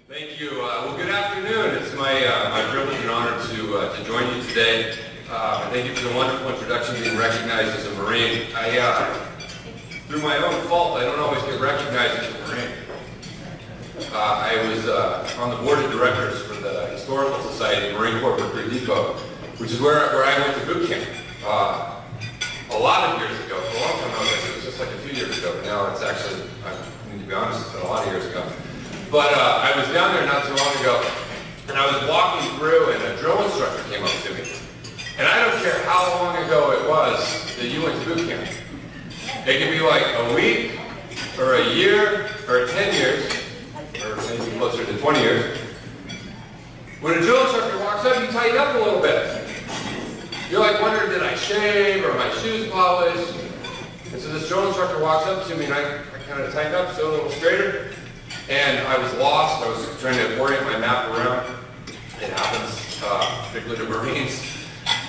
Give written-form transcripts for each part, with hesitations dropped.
Thank you. Well, good afternoon. It's my privilege and honor to join you today. Thank you for the wonderful introduction, being recognized as a Marine. Through my own fault, I don't always get recognized as a Marine. I was on the board of directors for the Historical Society, Marine Corps Recruit Depot, which is where I went to boot camp. A lot of years ago, for a long time, it was just like a few years ago, but now it's actually, I need to be honest, it's been a lot of years ago. But I was down there not too long ago, and I was walking through, and a drill instructor came up to me. And I don't care how long ago it was that you went to boot camp. It could be like a week, or a year, or 10 years, or maybe closer to 20 years. When a drill instructor walks up, you tighten up a little bit. You're like wondering, did I shave, or my shoes polished? And so this drill instructor walks up to me, and I kind of tightened up, so a little straighter. And I was lost. I was trying to orient my map around. It happens, particularly to Marines.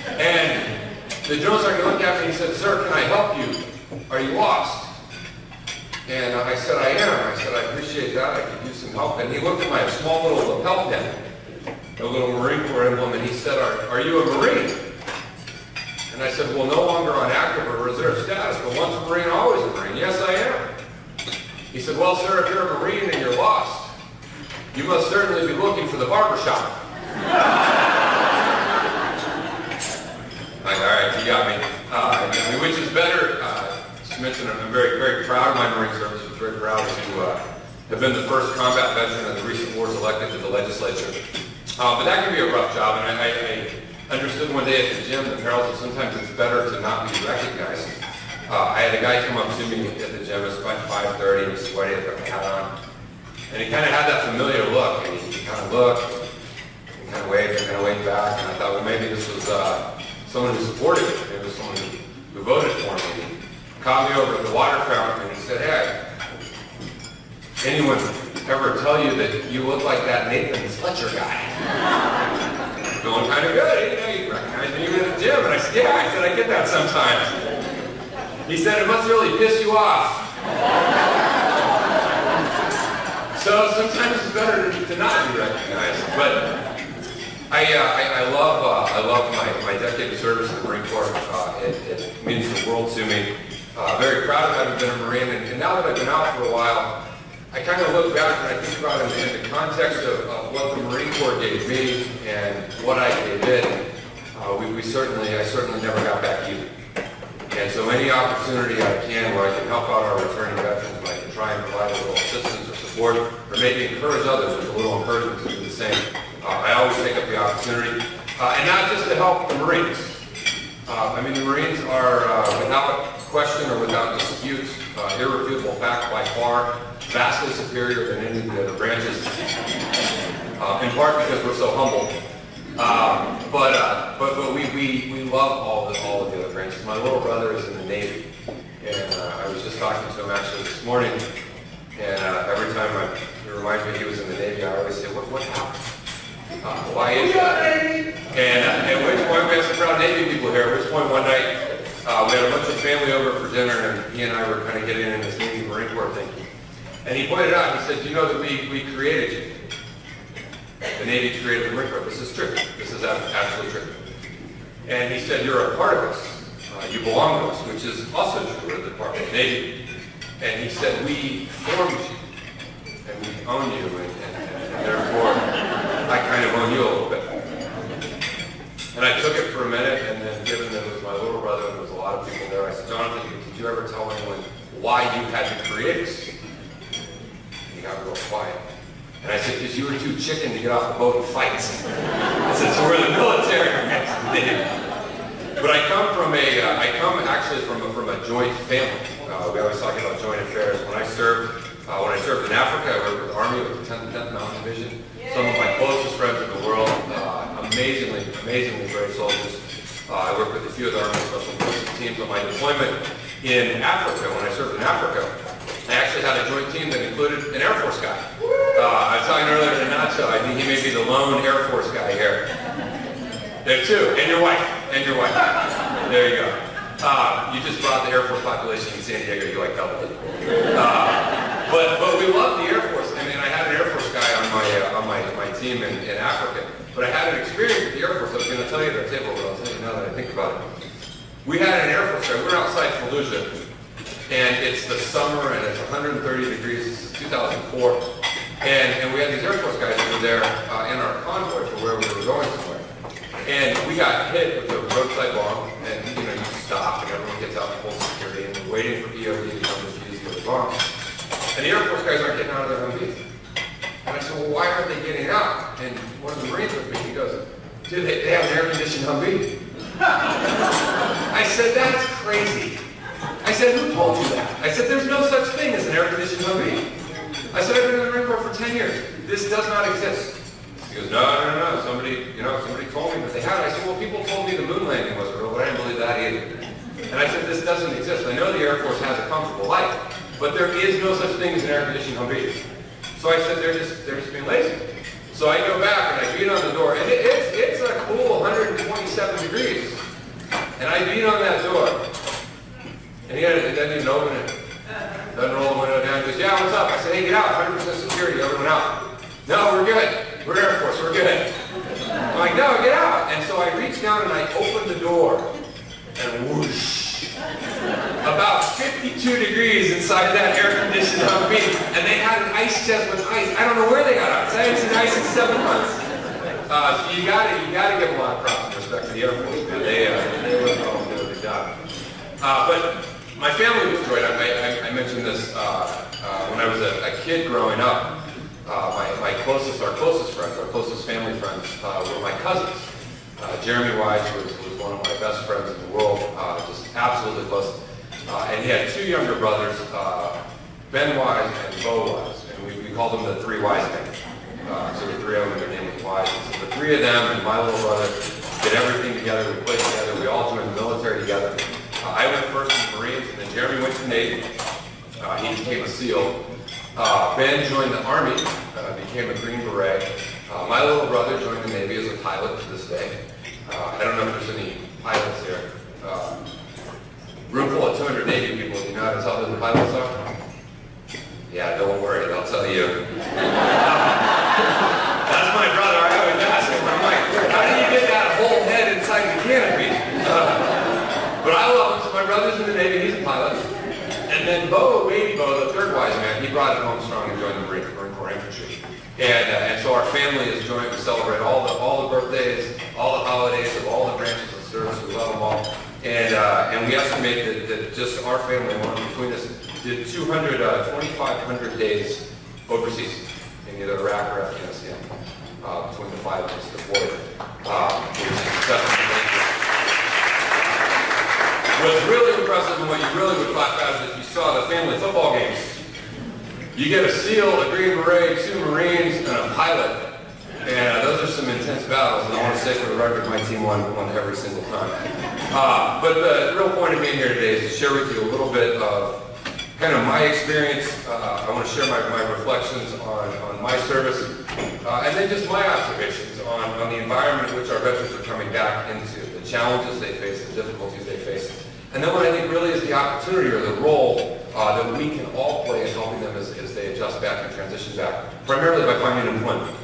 And the drill instructor looked at me and he said, "Sir, can I help you? Are you lost?" And I said, "I am." I said, "I appreciate that. I could use some help." And he looked at my small little lapel pin, a little Marine Corps emblem, and he said, "Are you a Marine?" And I said, "Well, no longer on active or reserve status, but once a Marine, always a Marine." "Yes, I am." He said, "Well, sir, if you're a Marine and you're lost, you must certainly be looking for the barber shop." Like, all right, you got me. Which is better, to mention, I'm very, very proud of my Marine service. I'm very proud to have been the first combat veteran of the recent wars elected to the legislature. But that can be a rough job, and I understood one day at the gym the perils of sometimes it's better to not be recognized. I had a guy come up to me at the gym. It was about 5:30. He was sweaty. I put my hat on. And he kind of had that familiar look. And he kind of looked, and kind of waved, and kind of waved back. And I thought, well, maybe this was someone who supported me. Maybe it was someone who voted for me. He caught me over at the water fountain, and he said, "Hey, anyone ever tell you that you look like that Nathan Fletcher guy?" Going kind of good. You recognize me even at the gym. And I said, "Yeah." I said, "I get that sometimes." He said, "It must really piss you off." So sometimes it's better to not be recognized. But I love my decade of service in the Marine Corps. It means the world to me. Very proud of having been a Marine. And now that I've been out for a while, I kind of look back and I think about it in the context of what the Marine Corps gave me and what I gave it. I certainly never got back either. And so any opportunity I can where I can help out our returning veterans, where I can try and provide a little assistance or support, or maybe encourage others with a little encouragement to do the same, I always take up the opportunity. And not just to help the Marines. I mean, the Marines are, without question or without dispute, irrefutable fact by far, vastly superior than any of the other branches, in part because we're so humble. But we love all of the other branches. My little brother is in the Navy, and I was just talking to him actually this morning, and every time he reminds me he was in the Navy, I always say, what happened? Why is that? And at which point, we have some proud Navy people here. At which point one night, we had a bunch of family over for dinner, and he and I were kind of getting in this Navy Marine Corps thing. And he pointed out, he said, "You know that we created you. The Navy created the Marine Corps. This is true. This is absolutely true." And he said, "You're a part of us. You belong to us," which is also true. We're the Department of the Navy. And he said, "We formed you, and we own you, and therefore I kind of own you a little bit." And I took it for a minute, and then given that it was my little brother and there was a lot of people there, I said, "Jonathan, did you ever tell anyone why you had to create us?" And he got real quiet. And I said, "Because you were too chicken to get off the boat and fight." I said, "So we're in the military." But I come actually from a joint family. We always talk about joint affairs. When I served in Africa, I worked with the Army with the 10th Mountain Division. Some of my closest friends in the world, amazingly brave soldiers. I worked with a few of the Army Special Forces teams on my deployment in Africa. When I served in Africa, I actually had a joint team that included an Air Force guy. I was talking earlier to Nacho, I think he may be the lone Air Force guy here. There too, and your wife. There you go. You just brought the Air Force population in San Diego, you like doubled it. But we love the Air Force. I mean, I had an Air Force guy on team in Africa. But I had an experience with the Air Force. I was going to tell you at the table, but I'll tell you now that I think about it. We had an Air Force guy. We're outside Fallujah, and it's the summer, and it's 130 degrees. This is 2004, and we had these Air Force guys who were there in our convoy for where we were going somewhere. And we got hit with a roadside bomb, and you stop, and everyone gets out and full security, and we're waiting for EOD to come defuse the other bomb. And the Air Force guys aren't getting out of their Humvees. And I said, well, why aren't they getting out? And one of the Marines with me, he goes, dude, they have an air-conditioned Humvee. I said, that's crazy. I said, who told you that? I said, there's no such thing as an air-conditioned Humvee. I said, I've been in the Marine Corps for 10 years. This does not exist. He goes, no, somebody told me that they had it. I said, well, people told me the moon landing wasn't real, but I didn't believe that either. And I said, this doesn't exist. I know the Air Force has a comfortable life, but there is no such thing as an air-conditioned Humvee. So I said, they're just being lazy. So I go back and I beat on the door, and it's a cool 127 degrees. And I beat on that door, and he didn't open it. Doesn't roll the window down. He goes, yeah, what's up? I said, hey, get out, 100% security, everyone out. No, we're good. We're Air Force, we're good. I'm like, no, get out. And so I reach down and I open the door, and whoosh. About 52 degrees inside that air-conditioned Humvee, and they had an ice chest with ice. I don't know where they got ice. I haven't seen ice in 7 months. So you gotta give a lot of props and respect to the Air Force, man. They really did a good job. But my family was great. I mentioned this when I was a kid growing up. Our closest friends, our closest family friends were my cousins. Jeremy Wise was one of my best friends in the world, just absolutely close. And he had 2 younger brothers, Ben Wise and Bo Wise, and we called them the 3 wise men. So the 3 of them, their name was Wise. And so the 3 of them and my little brother did everything together. We played together. We all joined the military together. I went first in the Marines, and then Jeremy went to the Navy. He became a SEAL. Ben joined the Army, became a Green Beret. My little brother joined the Navy as a pilot to this day. I don't know if there's any pilots here. Room full of 200 Navy people. Do you know how to tell who the pilots are? Yeah, don't worry, they'll tell you. That's my brother. I always ask him, I'm like, how do you get that whole head inside the canopy? But I love him, so my brother's in the Navy, he's a pilot. And then Bo, baby Bo, the 3rd wise man, he brought it home strong and joined the Marine Corps Infantry. And so our family is joined. We celebrate all the birthdays, all the holidays of all the branches of service. We love them all. And we estimate that just our family alone between us did 2,500 days overseas in either Iraq or Afghanistan, between the 5 of us deployed. What's really impressive and what you really would clap at is if you saw the family football games. You get a SEAL, a Green Beret, 2 Marines, and a pilot. And those are some intense battles, and I want to say for the record, my team won every single time. But the real point of being here today is to share with you a little bit of kind of my experience. I want to share my reflections on my service, and then just my observations on the environment in which our veterans are coming back into, the challenges they face, the difficulties they face, and then what I think really is the opportunity or the role that we can all play in helping them as they adjust back and transition back, primarily by finding employment,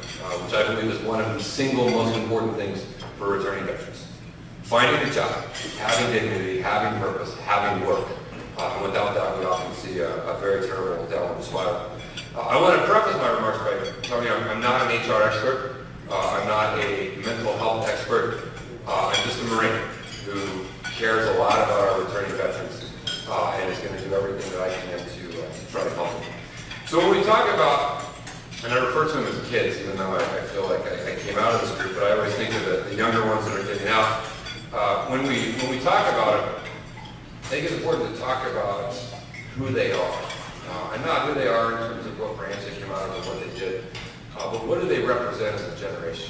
which I believe is one of the single most important things for returning veterans. Finding a job, having dignity, having purpose, having work. And without that, we often see a very terrible downward spiral. I want to preface my remarks by telling you I'm not an HR expert. I'm not a mental health expert. I'm just a Marine who cares a lot about our returning veterans and is going to do everything that I can to try to help them. So when we talk about, and I refer to them as kids, even though I feel like I came out of this group, but I always think of the younger ones that are getting out. When we talk about it, I think it's important to talk about who they are. And not who they are in terms of what branch they came out of or what they did, but what do they represent as a generation?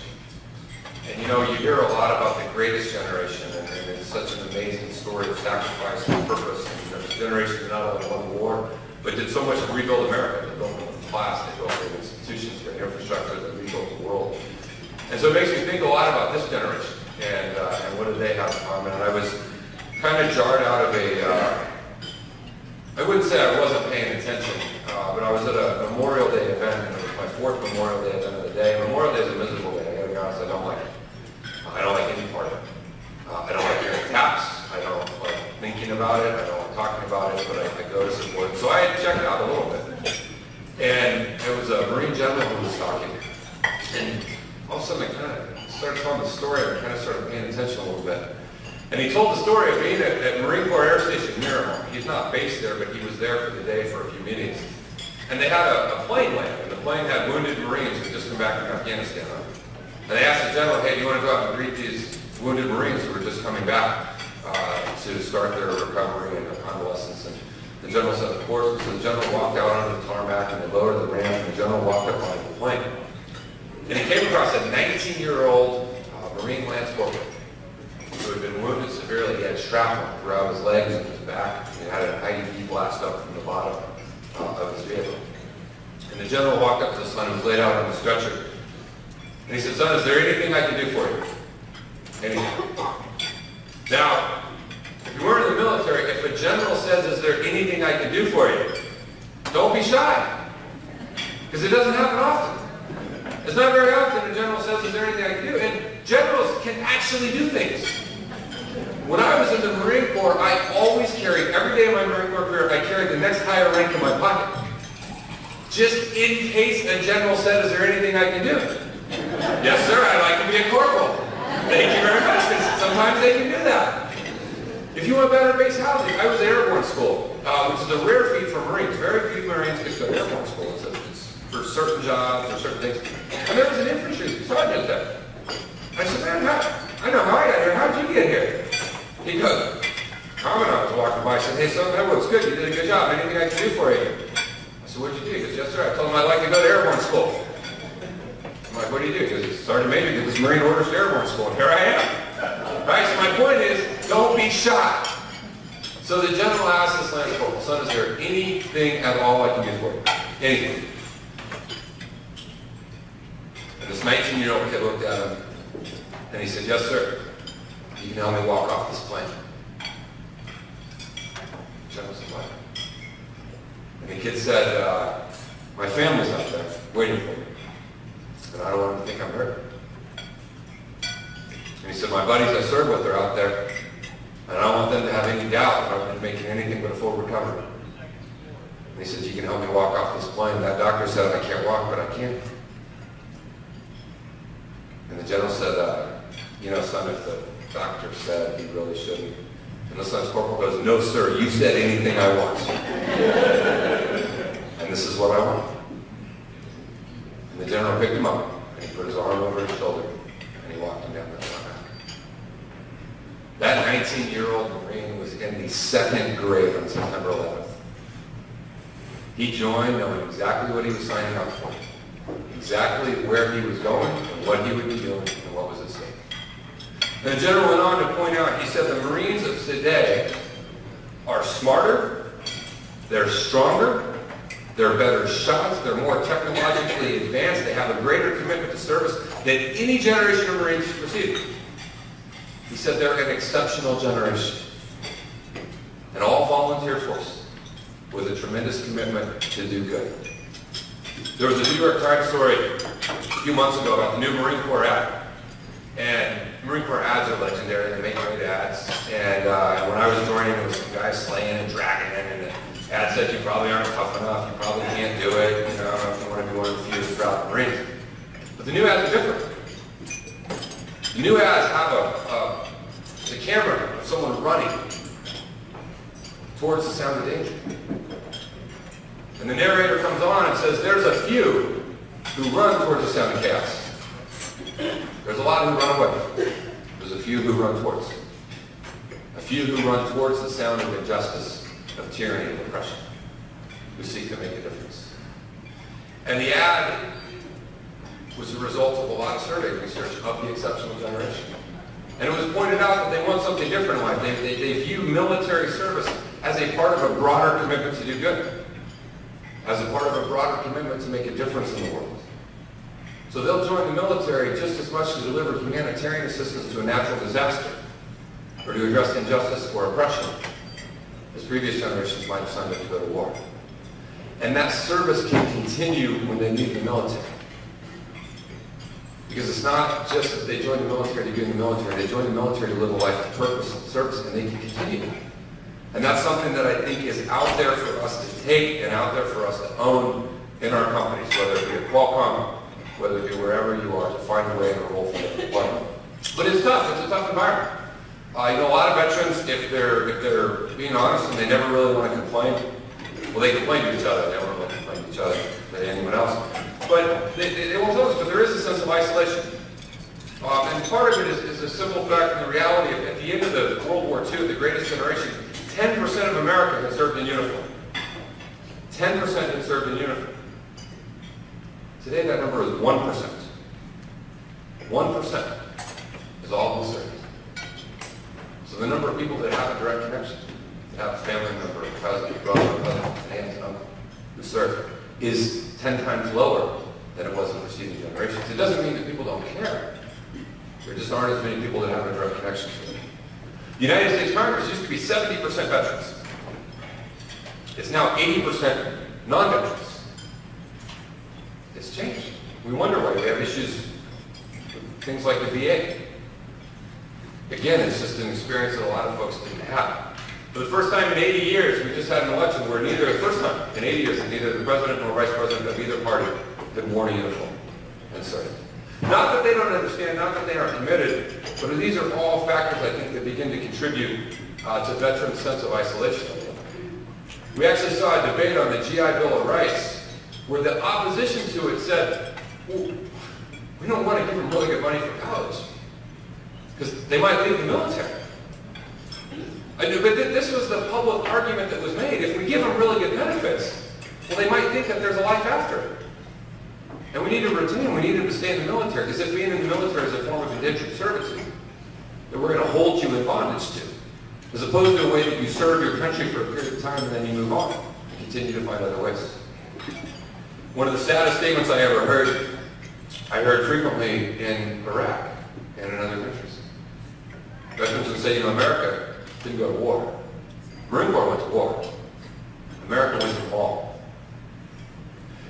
And you know, you hear a lot about the greatest generation, and it's such an amazing story of sacrifice and purpose. And there's a generation that not only won the war, but did so much to rebuild America. They built the class, they built the institutions, the infrastructure, that rebuilt the world. And so it makes me think a lot about this generation, and what do they have in common. And I was kind of jarred out of I wouldn't say I wasn't paying attention, but I was at a Memorial Day event, and it was my 4th Memorial Day event of the day. Memorial Day is a miserable day. I gotta be honest, I don't like it. I don't like any part of it. I don't like hearing taps. I don't like thinking about it. I don't like talking about it, but I go to support it. So I checked it out a little bit. And it was a Marine general who was talking. And all of a sudden I kind of started telling the story. I kind of started paying attention a little bit. And he told the story of being at Marine Corps Air Station Miramar. He's not based there, but he was there for the day for a few meetings. And they had a plane land, and the plane had wounded Marines who had just come back from Afghanistan. And they asked the general, hey, do you want to go out and greet these wounded Marines who were just coming back to start their recovery and their convalescence? And the general said, of course. So the general walked out onto the tarmac, and they lowered the ramp, and the general walked up onto the plane. And he came across a 19-year-old Marine Lance Corporal who had been wounded severely. He had shrapnel throughout his legs and his back. He had an IED blast up from the bottom of his vehicle. And the general walked up to the son who was laid out on the stretcher. And he said, son, is there anything I can do for you? Anything. Now, if you weren't in the military, if a general says, is there anything I can do for you? Don't be shy. Because it doesn't happen often. It's not very often a general says, is there anything I can do? And generals can actually do things. When I was in the Marine Corps, I always carried, every day of my Marine Corps career, I carried the next higher rank in my pocket. Just in case a general said, is there anything I can do? Yes, sir, I'd like to be a corporal. Thank you very much, because sometimes they can do that. If you want better base housing, I was at airborne school, which is a rare feat for Marines. Very few Marines get to go to airborne school. It's for certain jobs or certain things. And there was an infantry sergeant there. I said, man, I know how I got here. How'd you get here? He goes, Tom and I was walking by. I said, hey, son, that looks good. You did a good job. Anything I can do for you? I said, what'd you do? He goes, yes, sir. I told him I'd like to go to airborne school. I'm like, what do you do? He goes, Sergeant Major did this Marine Orders to airborne school, and here I am. Right, so my point is, don't be shy. So the general asked this Lance Corporal, son, is there anything at all I can do for you? Anything. And this 19-year-old kid looked at him, and he said, yes, sir. You can help me walk off this plane. The general said, what? And the kid said, my family's out there waiting for me. And I don't want them to think I'm hurt. And he said, my buddies I serve with are out there, and I don't want them to have any doubt that I'm making anything but a full recovery. And he said, you can help me walk off this plane. That doctor said I can't walk, but I can. And the general said, you know, son, if the doctor said he really shouldn't. And the Lance Corporal goes, no, sir, you said anything I want. And this is what I want. And the general picked him up, and he put his arm over his shoulder, and he walked him down that tarmac. That 19-year-old Marine was in the 2nd grade on September 11th. He joined knowing exactly what he was signing up for, exactly where he was going, and what he would be doing, and what was at stake. And the general went on to point out, he said the Marines of today are smarter, they're stronger, they're better shots, they're more technologically advanced, they have a greater commitment to service than any generation of Marines preceded. He said they're an exceptional generation. An all-volunteer force with a tremendous commitment to do good. There was a New York Times story a few months ago about the new Marine Corps ad. And Marine Corps ads are legendary. They make great ads. And when I was joining, there was some guy slaying and dragging it. And the ad said, you probably aren't tough enough. You probably can't do it. You know, if you want to be one of the few to drop the Marines. But the new ads are different. The new ads have the camera of someone running towards the sound of danger. And the narrator comes on and says, there's a few who run towards the sound of chaos. There's a lot who run away. There's a few who run towards. A few who run towards the sound of injustice, of tyranny and oppression, who seek to make a difference. And the ad was the result of a lot of survey research of the exceptional generation. And it was pointed out that they want something different in life. They view military service as a part of a broader commitment to do good, as a part of a broader commitment to make a difference in the world. So they'll join the military just as much to deliver humanitarian assistance to a natural disaster, or to address injustice or oppression, as previous generations might have signed up to go to war. And that service can continue when they leave the military. Because it's not just that they join the military to be in the military. They join the military to live a life of purpose and service, and they can continue. And that's something that I think is out there for us to take and out there for us to own in our companies, whether it be at Qualcomm, whether it be wherever you are, to find a way and a role for them. But it's tough. It's a tough environment. You know, a lot of veterans, if they're being honest and they never really want to complain, well, they complain to each other. They don't really complain to each other than anyone else. But they won't tell us, but there is a sense of isolation. And part of it is a simple fact and the reality of at the end of the World War II, the greatest generation, 10% of America had served in uniform. 10% had served in uniform. Today that number is 1%. 1% is all who served. So the number of people that have a direct connection, that have a family member, a cousin, a brother, a cousin, an aunt, and uncle who served, is 10 times lower than it was in preceding generations. It doesn't mean that people don't care. There just aren't as many people that have a direct connection to them. The United States Congress used to be 70% veterans. It's now 80% non-veterans. It's changed. We wonder why. We have issues with things like the VA. Again, it's just an experience that a lot of folks didn't have. For the first time in 80 years, we just had an election where the first time in 80 years, neither the president nor vice president of either party had worn a uniform and served. Not that they don't understand, not that they aren't committed, but these are all factors, I think, that begin to contribute to veterans' sense of isolation. We actually saw a debate on the GI Bill of Rights where the opposition to it said, well, we don't want to give them really good money for college because they might leave the military. But this was the public argument that was made. If we give them really good benefits, well, they might think that there's a life after it. And we need to retain them. We need them to stay in the military. Because if being in the military is a form of indentured servitude that we're going to hold you in bondage to, as opposed to a way that you serve your country for a period of time and then you move on and continue to find other ways. One of the saddest statements I ever heard, I heard frequently in Iraq and in other countries. Veterans would say, you know, America didn't go to war. Marine Corps went to war. America went to war.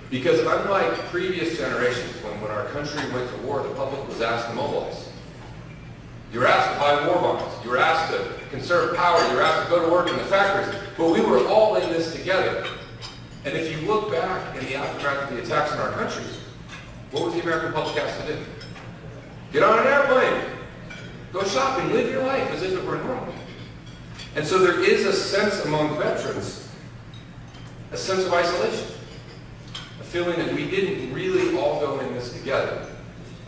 Because unlike previous generations, when our country went to war, the public was asked to mobilize. You were asked to buy war bonds. You were asked to conserve power. You were asked to go to work in the factories. But we were all in this together. And if you look back in the aftermath of the attacks in our countries, what was the American public asked to do? Get on an airplane. Go shopping. Live your life as if it were normal. And so there is a sense among veterans, a sense of isolation. A feeling that we didn't really all go in this together.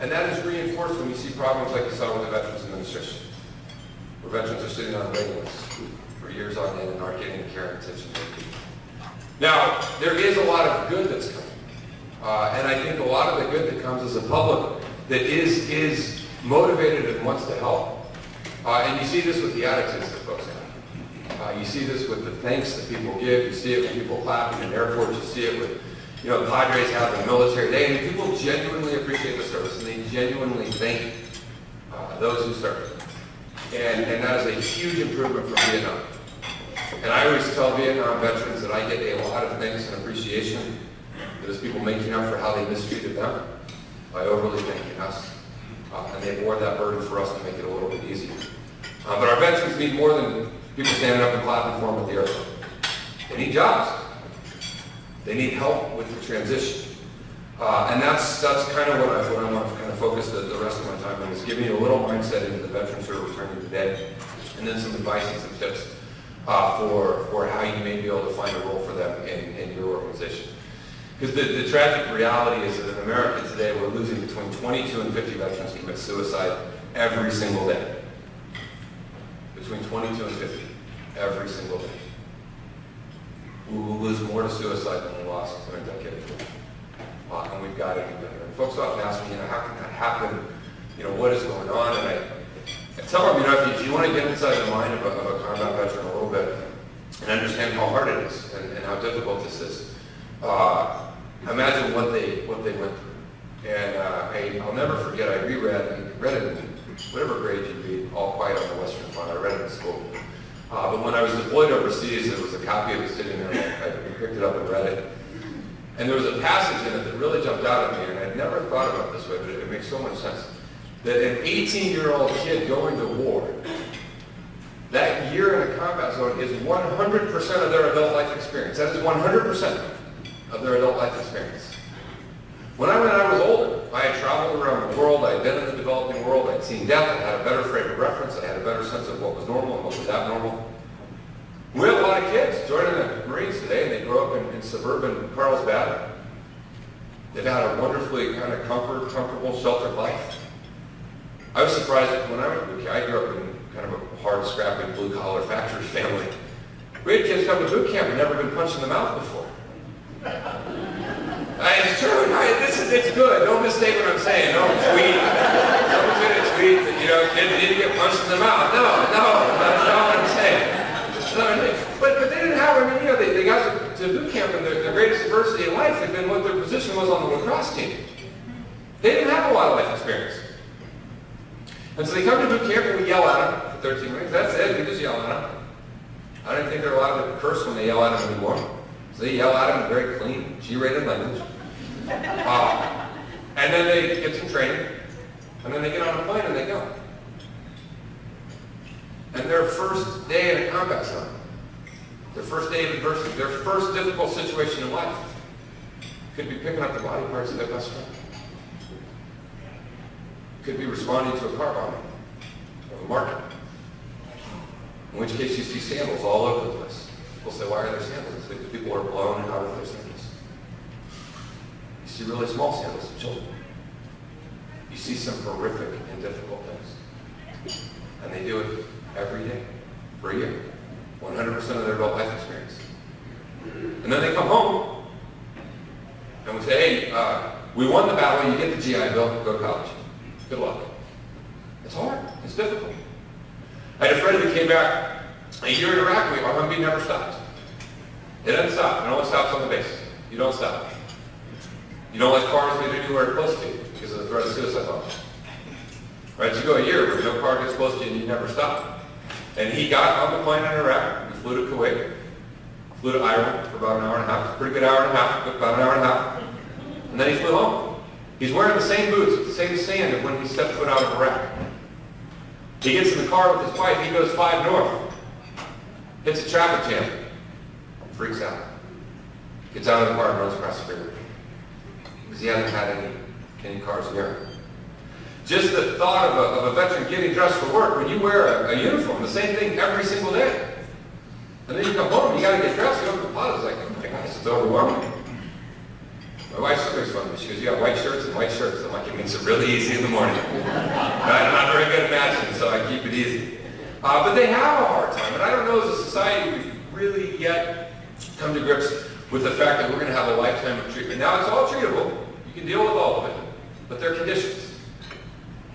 And that is reinforced when you see problems like you saw with the Veterans Administration, where veterans are sitting on waiting lists for years on end and aren't getting the care and attention they need. Now, there is a lot of good that's coming. And I think a lot of the good that comes is a public that is motivated and wants to help. And you see this with the attitudes that folks have. You see this with the thanks that people give. You see it when people clap in airports. You see it with, you know, Padres having a military day. And people genuinely appreciate the service, and they genuinely thank those who serve. And that is a huge improvement from Vietnam. And I always tell Vietnam veterans that I get a lot of thanks and appreciation that is people making up for how they mistreated them by overly thanking us. And they bore that burden for us to make it a little bit easier. But our veterans need more than people standing up and clapping for them at the airport. They need jobs. They need help with the transition. And that's kind of what I want to kind of focus the rest of my time on, is giving you a little mindset into the veterans who are returning today, and then some advice and some tips for how you may be able to find a role for them in your organization. Because the tragic reality is that in America today, we're losing between 22 and 50 veterans commit suicide every single day. Between 22 and 50 every single day. We will lose more to suicide than we lost in a decade ago. And we've got to do better. And folks often ask me, you know, how can that happen? You know, what is going on? And I tell them, you know, if you want to get inside the mind of a combat veteran a little bit and understand how hard it is and how difficult this is, imagine what they went through. And I'll never forget, I read it in whatever grade you read, All Quiet on the Western Front. I read it in school. But when I was deployed overseas, there was a copy of it sitting there. I picked it up and read it. And there was a passage in it that really jumped out at me, and I'd never thought about it this way, but it makes so much sense. That an 18-year-old kid going to war, that year in a combat zone is 100% of their adult life experience. That is 100% of their adult life experience. When I was older, I had traveled around the world, I had been in the developing world, I had seen death, I had a better frame of reference, I had a better sense of what was normal and what was abnormal. We have a lot of kids joining the Marines today, and they grow up in suburban Carlsbad. They've had a wonderfully kind of comfortable, sheltered life. I was surprised that when I went to boot camp. I grew up in kind of a hard, scrappy, blue-collar factory family. We had kids come to boot camp and never been punched in the mouth before. It's true. It's good. Don't mistake what I'm saying. Don't tweet. Don't tweet that, you know, kids need to get punched in the mouth. No, that's not what I'm saying. But they didn't have, I mean, you know, they got to boot camp, and their greatest adversity in life had been what their position was on the lacrosse team. They didn't have a lot of life experience. And so they come to boot camp and we yell at them for 13 minutes. That's it, we just yell at them. I don't think they're allowed to curse when they yell at them anymore. So they yell at them in very clean, G-rated language. And then they get some training, and then they get on a plane and they go. And their first day in a combat zone, their first day of adversity, their first difficult situation in life, could be picking up the body parts of their best friend. Could be responding to a car bombing or a market. In which case you see sandals all over the place. People say, why are there sandals? It's because people are blown out of their sandals. You see really small sandals of children. You see some horrific and difficult things. And they do it every day for a year. 100% of their adult life experience. And then they come home and we say, hey, we won the battle, you get the GI Bill, go to college. Good luck. It's hard. It's difficult. I had a friend who came back a year in Iraq. Our Humvee never stopped. It doesn't stop. It only stops on the base. You don't stop. You don't let cars get anywhere close to you because of the threat of suicide bombs. Right? You go a year where no car gets close to you and you never stop. And he got on the plane in Iraq. We flew to Kuwait. Flew to Ireland for about an hour and a half. It was a pretty good hour and a half. About an hour and a half. And then he flew home. He's wearing the same boots with the same sand as when he stepped foot out of Iraq. He gets in the car with his wife. He goes 5 north. Hits a traffic jam. Freaks out. Gets out of the car and runs across the freeway. Because he hasn't had any cars near him. Just the thought of a veteran getting dressed for work, when you wear a uniform, the same thing every single day. And then you come home, you got to get dressed, you open the closet, it's like, oh my gosh, it's overwhelming. My wife still makes fun of me. She goes, you got white shirts and white shirts. I'm like, it makes it really easy in the morning. I'm not very good at matching, so I keep it easy. But they have a hard time, and I don't know as a society we've really yet come to grips with the fact that we're going to have a lifetime of treatment. Now, it's all treatable. You can deal with all of it, but there are conditions.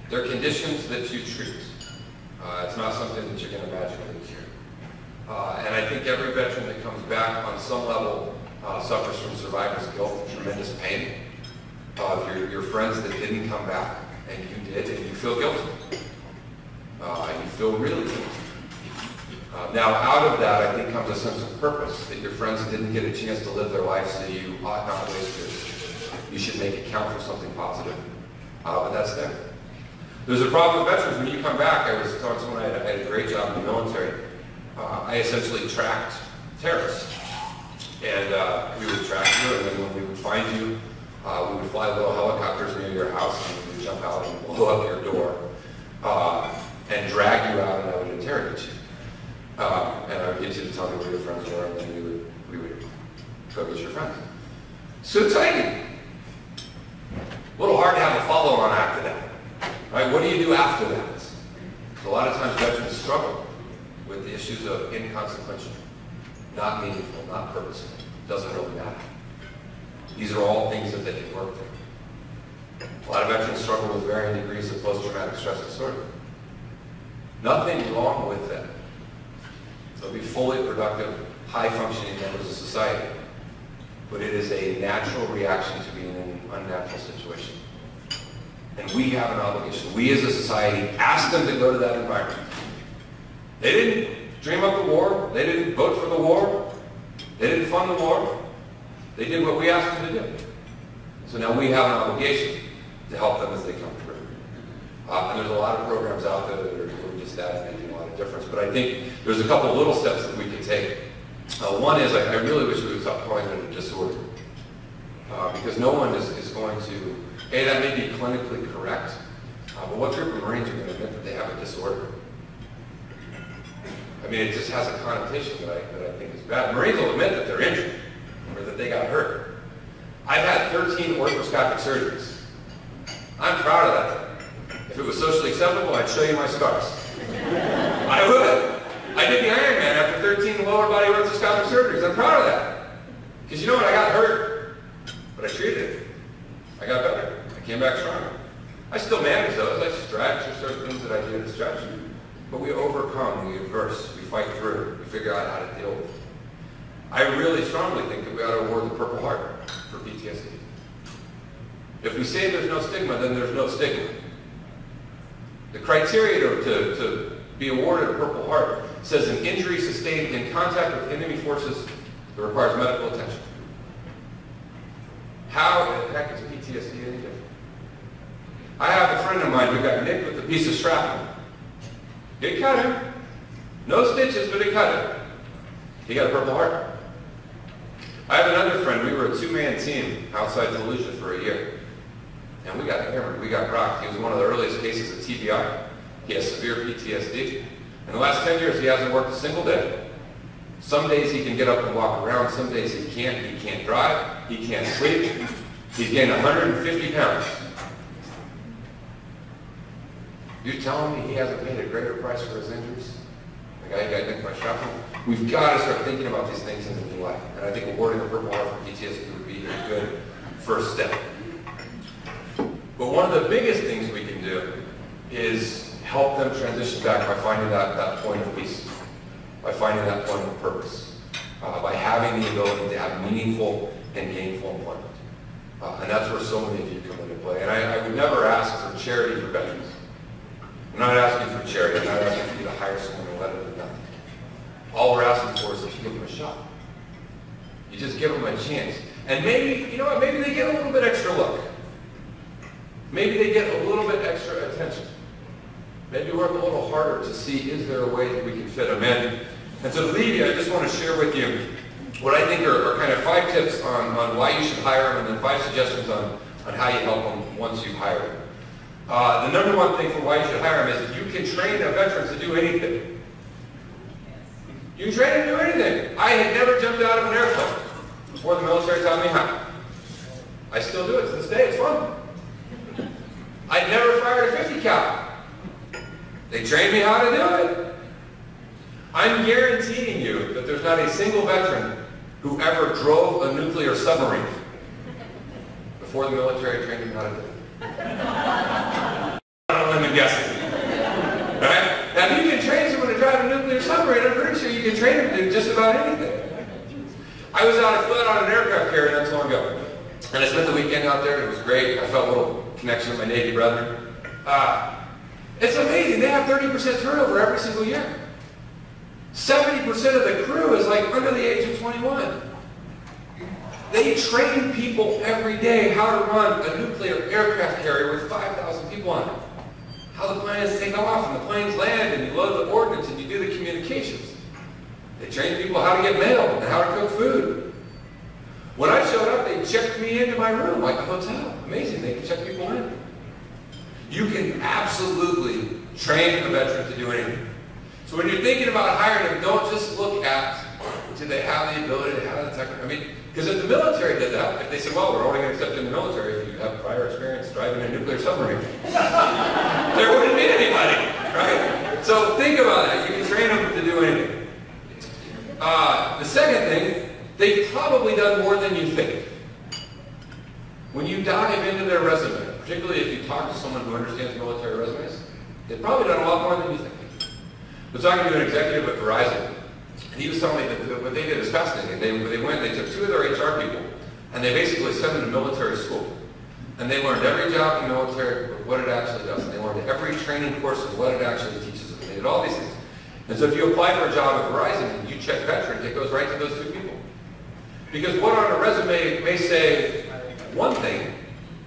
There are conditions that you treat. It's not something that you can magically cure. And I think every veteran that comes back on some level suffers from survivor's guilt and tremendous pain. If your friends that didn't come back and you did, and you feel guilty. You feel really guilty. Now, out of that, I think comes a sense of purpose, that your friends didn't get a chance to live their life, so you ought not waste it. You should make it count for something positive. But that's there. There's a problem with veterans. When you come back, I was telling someone I had a great job in the military. I essentially tracked terrorists. And we would track you, and then when we would find you, we would fly little helicopters near your house, and we would jump out and blow up your door, and drag you out, and I would interrogate you. And I would get you to tell me where your friends were, and then we would go get your friends. So exciting. A little hard to have a follow-on after that. Right? What do you do after that? A lot of times veterans struggle with the issues of inconsequential, not meaningful, not purposeful. Doesn't really matter. These are all things that they can work through. A lot of veterans struggle with varying degrees of post-traumatic stress disorder. Nothing wrong with that. They'll be fully productive, high-functioning members of society. But it is a natural reaction to being in an unnatural situation. And we have an obligation. We as a society ask them to go to that environment. They didn't dream up the war. They didn't vote for the war. They didn't fund the war. They did what we asked them to do. So now we have an obligation to help them as they come through. And there's a lot of programs out there that are doing just that and making a lot of difference. But I think there's a couple of little steps that we can take. One is I really wish we would stop calling it a disorder. Because no one is going to, hey, that may be clinically correct, but what group of Marines are going to admit that they have a disorder? I mean, it just has a connotation that I think is bad. Marines will admit that they're injured or that they got hurt. I've had 13 arthroscopic surgeries. I'm proud of that. If it was socially acceptable, I'd show you my scars. I would. I did the Ironman after 13 lower body arthroscopic surgeries. I'm proud of that. Because you know what? I got hurt, but I treated it. I got better. I came back stronger. I still manage those. I stretch. There's certain things that I do to stretch. But we overcome, we reverse, we fight through, we figure out how to deal with it. I really strongly think that we ought to award the Purple Heart for PTSD. If we say there's no stigma, then there's no stigma. The criteria to be awarded a Purple Heart says an injury sustained in contact with enemy forces that requires medical attention. How the heck is PTSD any different? I have a friend of mine who got nicked with a piece of shrapnel. It cut him. No stitches, but it cut him. He got a Purple Heart. I have another friend. We were a two-man team outside Fletcher for a year. And we got hammered. We got rocked. He was one of the earliest cases of TBI. He has severe PTSD. In the last 10 years, he hasn't worked a single day. Some days he can get up and walk around. Some days he can't. He can't drive. He can't sleep. He's gained 150 pounds. You're telling me he hasn't paid a greater price for his injuries? The guy who got nicked by shrapnel? We've got to start thinking about these things in the new life. And I think awarding the Purple Heart for PTSD would be a good first step. But one of the biggest things we can do is help them transition back by finding that point of peace, by finding that point of purpose, by having the ability to have meaningful and gainful employment. And that's where so many of you come into play. And I would never ask for charity for veterans. I'm not asking for charity. I'm not asking for you to hire someone and let them do nothing. All we're asking for is that you give them a shot. You just give them a chance. And maybe, you know what, maybe they get a little bit extra look. Maybe they get a little bit extra attention. Maybe work a little harder to see, is there a way that we can fit them in? And so to leave you, I just want to share with you what I think are kind of 5 tips on why you should hire them, and then 5 suggestions on how you help them once you've hired them. The number one thing for why you should hire them is that you can train a veteran to do anything. You can train him to do anything. I had never jumped out of an airplane before the military taught me how. I still do it to this day. It's fun. I'd never fired a 50 cal. They trained me how to do it. I'm guaranteeing you that there's not a single veteran who ever drove a nuclear submarine before the military trained him how to do it. I don't know, I'm guessing. Right? Now, if you can train someone to drive a nuclear submarine, I'm pretty sure you can train them to do just about anything. I was out of Fletcher on an aircraft carrier not so long ago, and I spent the weekend out there, and it was great. I felt a little connection with my Navy brethren. It's amazing. They have 30% turnover every single year. 70% of the crew is like under the age of 21. They train people every day how to run a nuclear aircraft carrier with 5,000 people on it. How the planes take off and the planes land and you load the ordnance and you do the communications. They train people how to get mail and how to cook food. When I showed up, they checked me into my room like a hotel. Amazing, they can check people in. You can absolutely train a veteran to do anything. So when you're thinking about hiring them, don't just look at, do they have the ability to have the technical, I mean, because if the military did that, if they said, well, we're only going to accept in the military if you have prior experience driving a nuclear submarine, there wouldn't be anybody, right? So think about that. You can train them to do anything. The second thing, they've probably done more than you think. When you dive into their resume, particularly if you talk to someone who understands military resumes, they've probably done a lot more than you think. I was talking to an executive at Verizon, and he was telling me that what they did is fascinating. They took 2 of their HR people, and they basically sent them to military school. And they learned every job in the military, what it actually does. And they learned every training course of what it actually teaches them. They did all these things. And so if you apply for a job at Verizon and you check veteran, it goes right to those 2 people. Because what on a resume may say one thing,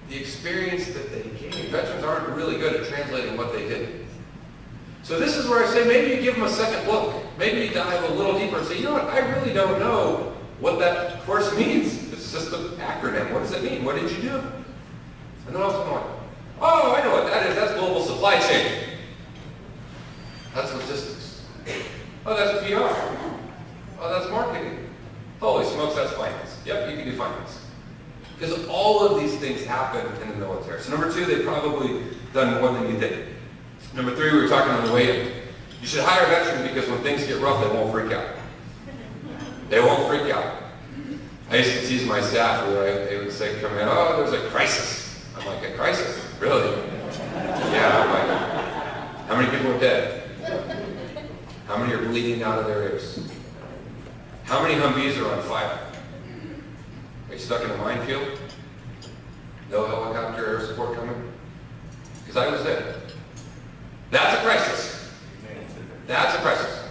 the experience that they gained. Veterans aren't really good at translating what they did. So this is where I say maybe you give them a second look. Maybe you dive a little deeper and say, you know what, I really don't know what that course means. It's just an acronym. What does it mean? What did you do? And then all of a sudden I'm like, oh, I know what that is. That's global supply chain. That's logistics. Oh, that's PR. Oh, that's marketing. Holy smokes, that's finance. Yep, you can do finance. Because all of these things happen in the military. So number two, they've probably done more than you did. Number three, we were talking on the way in. You should hire a veteran because when things get rough, they won't freak out. They won't freak out. I used to tease my staff where they would say, come in, oh, there's a crisis. I'm like, a crisis? Really? Yeah, I'm like, how many people are dead? How many are bleeding out of their ears? How many Humvees are on fire? Are you stuck in a minefield? No helicopter air support coming? Because I was there. That's a crisis. That's a crisis.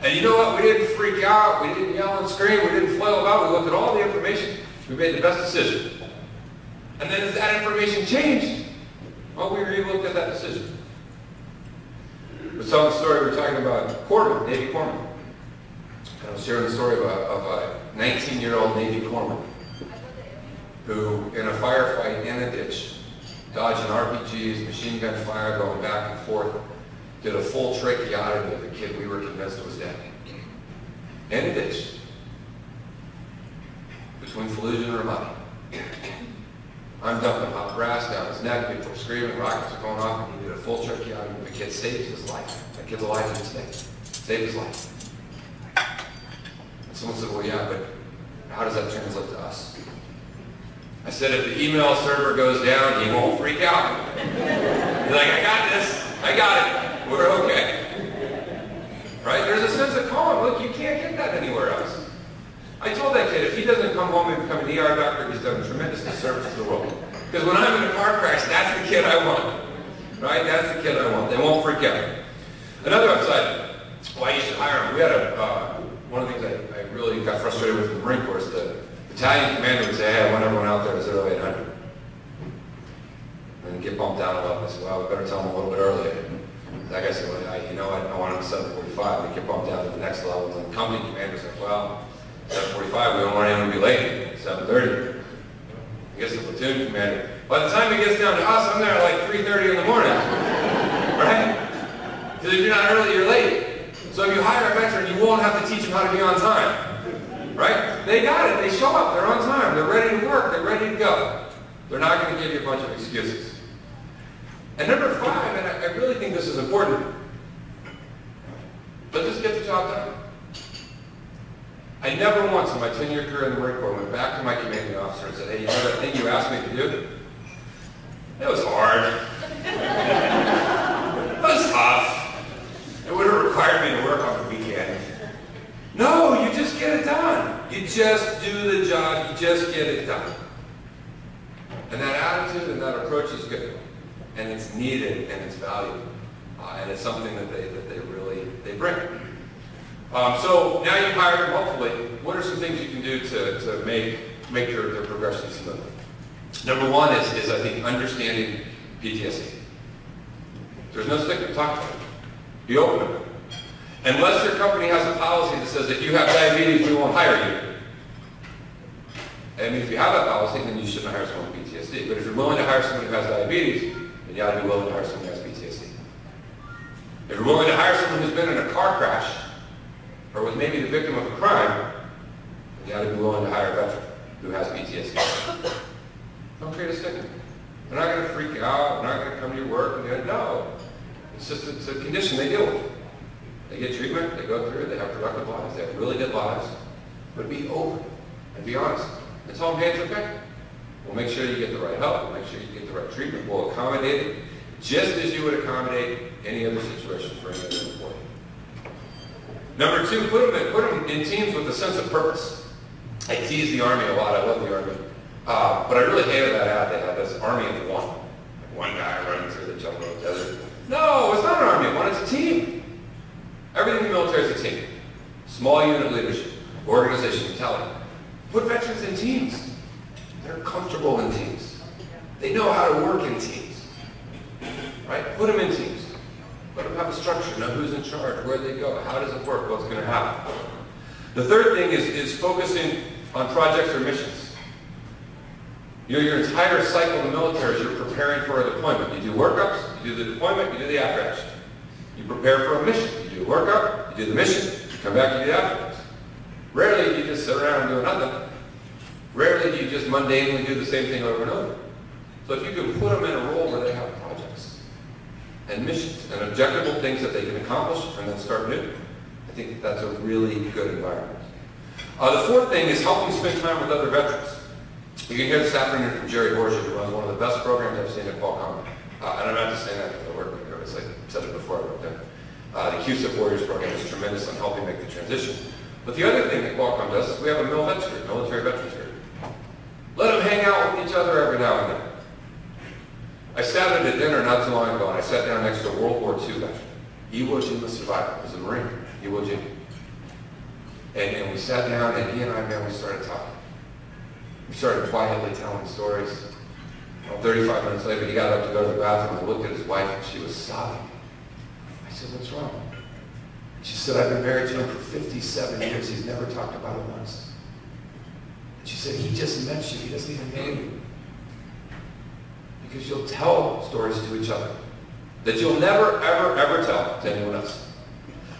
And you know what? We didn't freak out. We didn't yell and scream. We didn't flail about. We looked at all the information. We made the best decision. And then as that information changed, well, we re-looked at that decision. We saw the story, we were talking about corpsman, Navy corpsman. And I was sharing the story of a 19-year-old Navy corpsman who, in a firefight in a ditch, dodging RPGs, machine gun fire, going back and forth, did a full tracheotomy of a kid we were convinced was dead. In a ditch. Between Fallujah and Ramadi. I'm dumping hot brass down his neck, people are screaming, rockets are going off, and he did a full tracheotomy. The kid saved his life. That kid's alive to this day. Saved his life. And someone said, well, yeah, but how does that translate to us? I said, if the email server goes down, he won't freak out. He's like, I got this. I got it. We're okay. Right? There's a sense of calm. Look, you can't get that anywhere else. I told that kid, if he doesn't come home and become an ER doctor, he's done a tremendous disservice to the world. Because when I'm in a car crash, that's the kid I want. Right? That's the kid I want. They won't freak out. Another upside, why you should hire them. We had one of the things I really got frustrated with in the Marine Corps is the battalion commander would say, hey, I want everyone out there at 0800. And get bumped down a level. I said, well, we better tell them a little bit earlier. That guy said, well, you know what, I want them at 7:45. They get bumped down to the next level. And the company commander said, well, 7:45, we don't want anyone to be late. 7:30. I guess the platoon commander. By the time it gets down to us, I'm there at like 3:30 in the morning. Right? Because if you're not early, you're late. So if you hire a veteran, you won't have to teach them how to be on time. Right? They got it. They show up. They're on time. They're ready to work. They're ready to go. They're not going to give you a bunch of excuses. And number 5, and I really think this is important, but just get the job done. I never once in my 10-year career in the Marine Corps went back to my commanding officer and said, hey, you know that thing you asked me to do? It was hard. It was tough. It would have required me to work on the weekend. No, you just get it done. You just do the job. You just get it done. And that attitude and that approach is good. And it's needed and it's valued. And it's something that they really bring. So now you've hired them, hopefully, what are some things you can do to make their progression smooth? Number 1 is I think, understanding PTSD. There's no stigma. Talk about it. Be open about it. Unless your company has a policy that says if you have diabetes, we won't hire you. I mean, if you have that policy, then you shouldn't hire someone with PTSD. But if you're willing to hire someone who has diabetes, then you ought to be willing to hire someone who has PTSD. If you're willing to hire someone who's been in a car crash, or was maybe the victim of a crime, then you ought to be willing to hire a veteran who has PTSD. Don't create a stigma. They're not going to freak out. They're not going to come to your work and go, no. It's just it's a condition they deal with. They get treatment, they go through it, they have productive lives, they have really good lives. But be open and be honest. And tell them, hey, it's okay. We'll make sure you get the right help. We'll make sure you get the right treatment. We'll accommodate it just as you would accommodate any other situation for any other employee. Number 2, put them in teams with a sense of purpose. I tease the Army a lot. I love the Army. But I really hated that ad. They had this Army of one. One guy running through the jungle of the desert. No, it's not an Army of one. It's a team. Everything in the military is a team. Small unit leadership, organization, mentality. know how to work in teams, right? Put them in teams. Let them have a structure, know who's in charge, where they go, how does it work, what's going to happen. The third thing is focusing on projects or missions. You know, your entire cycle in the military is you're preparing for a deployment. You do workups, you do the deployment, you do the after action. You prepare for a mission. You do a workup, you do the mission, you come back, you do the after action. Rarely do you just sit around and do nothing. Rarely do you just mundanely do the same thing over and over. So if you can put them in a role where they have projects and missions and objectable things that they can accomplish and then start new, I think that's a really good environment. The fourth thing is helping spend time with other veterans. You can hear this afternoon from Jerry Borgia, who runs one of the best programs I've seen at Qualcomm. And I'm not just saying that because I work with you. I said it before I worked there. The QSIP Warriors program is tremendous on helping make the transition. But the other thing that Qualcomm does is we have a military veterans group. Let them hang out with each other every now and then. I sat at a dinner not too long ago, and I sat down next to a World War II veteran. Iwo Jima survivor. He was a Marine. Iwo Jima. And we sat down, and he and I, man, we started talking. We started quietly telling stories. 35 minutes later, he got up to go to the bathroom. I looked at his wife, and she was sobbing. I said, "What's wrong?" She said, "I've been married to him for 57 years. He's never talked about it once." And she said, "He just met you. He doesn't even know you." Because you'll tell stories to each other that you'll never, ever, ever tell to anyone else.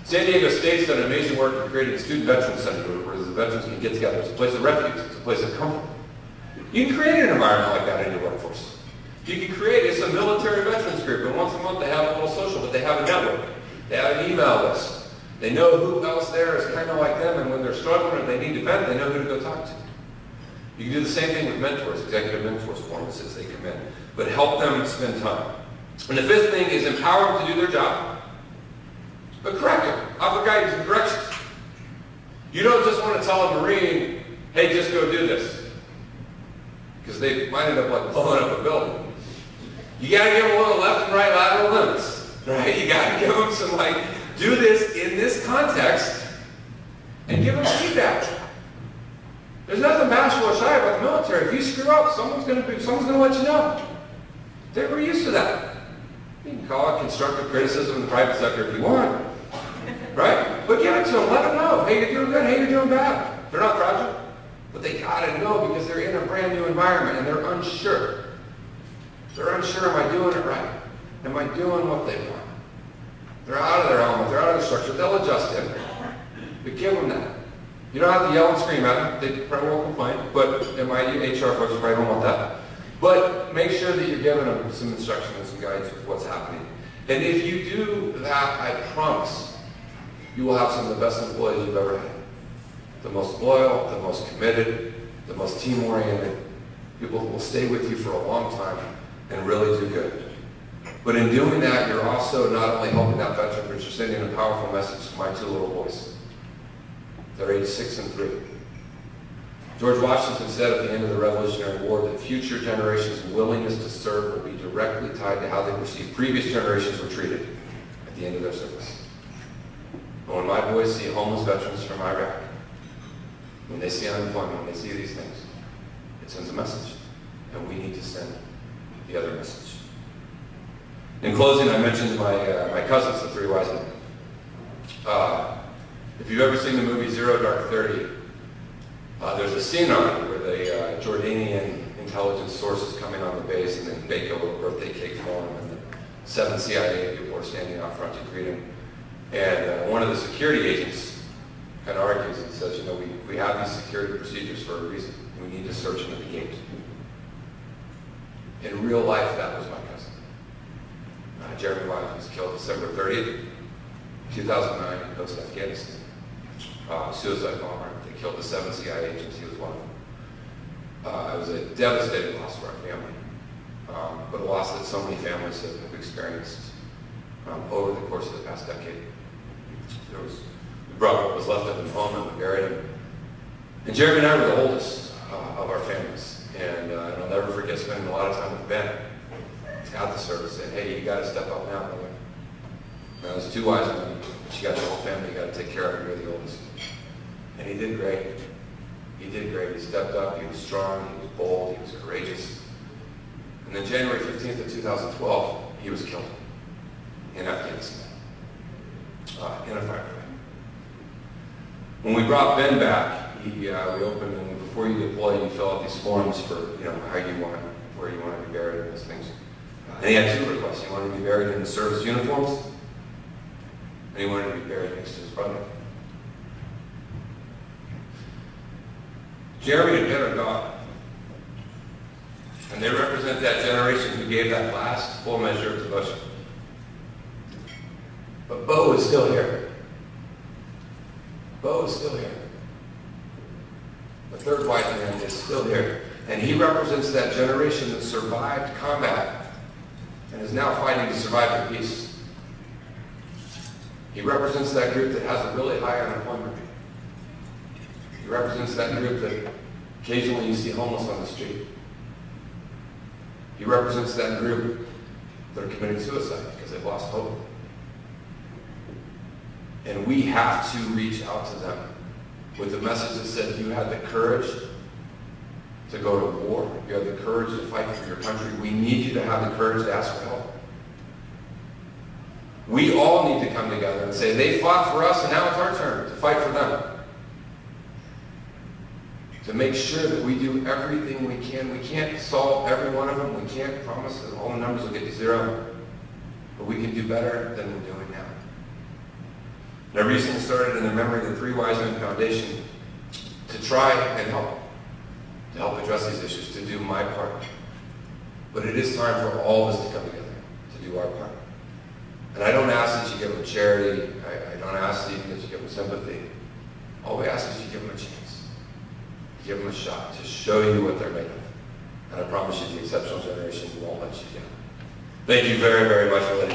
San Diego State's done amazing work in creating a student veterans center where the veterans can get together. It's a place of refuge. It's a place of comfort. You can create an environment like that in your workforce. You can create, it's a military veterans group, and once a month they have a little social, but they have a network. They have an email list. They know who else there is kind of like them, and when they're struggling or they need to vent, they know who to go talk to. You can do the same thing with mentors, executive mentors, forms as they come in, but help them spend time. And the fifth thing is empower them to do their job, but correct them, offer guidance and directions. You don't just want to tell a Marine, "Hey, just go do this," because they might end up like blowing up a building. You got to give them a little left and right lateral limits, right? You got to give them some do this in this context, and give them feedback. There's nothing bashful or shy about the military. If you screw up, someone's going to let you know. We're used to that. You can call it constructive criticism in the private sector if you want, right? But give it to them. Let them know. Hey, you're doing good. Hey, you're doing bad. They're not fragile, but they got to know because they're in a brand new environment and they're unsure. They're unsure. Am I doing it right? Am I doing what they want? They're out of their element. They're out of the structure. They'll adjust in. But give them that. You don't have to yell and scream at them. They probably won't complain. But my HR folks probably don't want that. But make sure that you're giving them some instruction and some guidance with what's happening. And if you do that, I promise you will have some of the best employees you've ever had. The most loyal, the most committed, the most team-oriented. People who will stay with you for a long time and really do good. But in doing that, you're also not only helping that veteran, but you're sending a powerful message to my two little boys. They're age 6 and 3. George Washington said at the end of the Revolutionary War that future generations' willingness to serve will be directly tied to how they perceive previous generations were treated at the end of their service. And when my boys see homeless veterans from Iraq, when they see unemployment, when they see these things, it sends a message. And we need to send the other message. In closing, I mentioned my cousins, the 3 wise men. If you've ever seen the movie Zero Dark 30, there's a scene on it where the Jordanian intelligence sources come in on the base and they bake a little birthday cake for him, and the 7 CIA people are standing out front to greet him. And one of the security agents kind of argues and says, we have these security procedures for a reason. We need to search him at the gate. In real life, that was my cousin. Jeremy Wise was killed December 30th, 2009 in Coast, Afghanistan. Suicide bomber. They killed the 7 CIA agents. He was one of them. It was a devastating loss for our family, but a loss that so many families have experienced over the course of the past decade. We brought what was left of him home and we buried him. And Jeremy and I were the oldest of our families, and I'll never forget spending a lot of time with Ben at the service saying, "Hey, you got to step up now, brother. Now, there's 2 wise men. You got your whole family you got to take care of. You're the oldest." And he did great. He did great. He stepped up. He was strong. He was bold. He was courageous. And then January 15th of 2012, he was killed in Afghanistan, in a firefight. When we brought Ben back, we opened, and before you deploy, you fill out these forms for, how you want, where you want to be buried and those things. And he had two requests. He wanted to be buried in the service uniforms, and he wanted to be buried next to his brother. Jeremy and Ben are gone. And they represent that generation who gave that last full measure of devotion. But Bo is still here. Bo is still here. The third white man is still here. And he represents that generation that survived combat and is now fighting to survive in peace. He represents that group that has a really high unemployment rate. He represents that group that occasionally you see homeless on the street. He represents that group that are committing suicide because they've lost hope. And we have to reach out to them with the message that said, you had the courage to go to war. You had the courage to fight for your country. We need you to have the courage to ask for help. We all need to come together and say, they fought for us and now it's our turn to fight for them. To make sure that we do everything we can. We can't solve every one of them. We can't promise that all the numbers will get to zero. But we can do better than we're doing now. And I recently started in the memory of the Three Wise Men Foundation to try and to help address these issues, to do my part. But it is time for all of us to come together, to do our part. And I don't ask that you give them charity. I don't ask even that you give them sympathy. All we ask is you give them a chance. Give them a shot to show you what they're made of. And I promise you, the exceptional generation won't let you down. Thank you very, very much for letting me